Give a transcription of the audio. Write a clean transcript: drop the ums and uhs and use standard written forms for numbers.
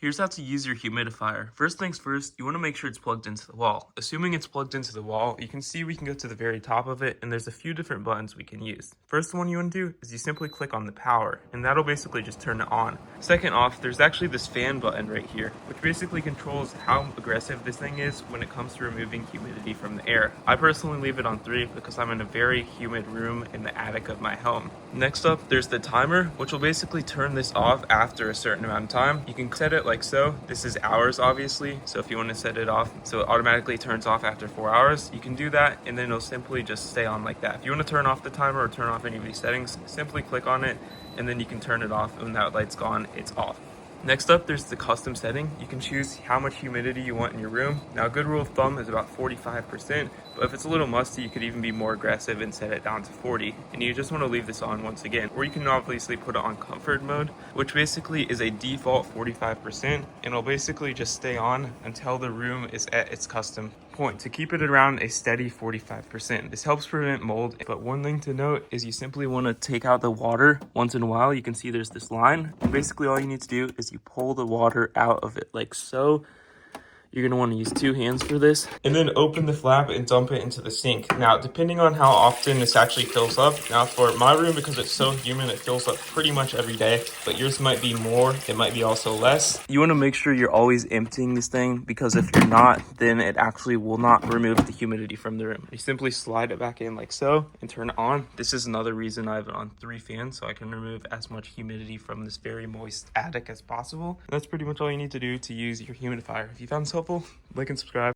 Here's how to use your humidifier. First things first, you want to make sure it's plugged into the wall. Assuming it's plugged into the wall, you can see we can go to the very top of it and there's a few different buttons we can use. First one you want to do is you simply click on the power and that'll basically just turn it on. Second off, there's actually this fan button right here, which basically controls how aggressive this thing is when it comes to removing humidity from the air. I personally leave it on 3 because I'm in a very humid room in the attic of my home. Next up, there's the timer, which will basically turn this off after a certain amount of time. You can set it like so. This is hours, obviously. So if you want to set it off so it automatically turns off after 4 hours, you can do that, and then it'll simply just stay on like that. If you want to turn off the timer or turn off any of these settings, simply click on it, and then you can turn it off, and when that light's gone, it's off. Next up, there's the custom setting. You can choose how much humidity you want in your room. Now, a good rule of thumb is about 45%, but if it's a little musty, you could even be more aggressive and set it down to 40. And you just want to leave this on once again. Or you can obviously put it on comfort mode, which basically is a default 45%, and it'll basically just stay on until the room is at its custom point to keep it around a steady 45%. This helps prevent mold, but one thing to note is you simply want to take out the water once in a while. You can see there's this line, and basically all you need to do is you pull the water out of it like so. You're going to want to use 2 hands for this, and then open the flap and dump it into the sink. Now, depending on how often this actually fills up, now for my room, because it's so humid, it fills up pretty much every day, but yours might be more, it might be also less. You want to make sure you're always emptying this thing, because if you're not, then it actually will not remove the humidity from the room. You simply slide it back in like so and turn it on. This is another reason I have it on 3 fans, so I can remove as much humidity from this very moist attic as possible. And that's pretty much all you need to do to use your humidifier. If you found this helpful, like and subscribe.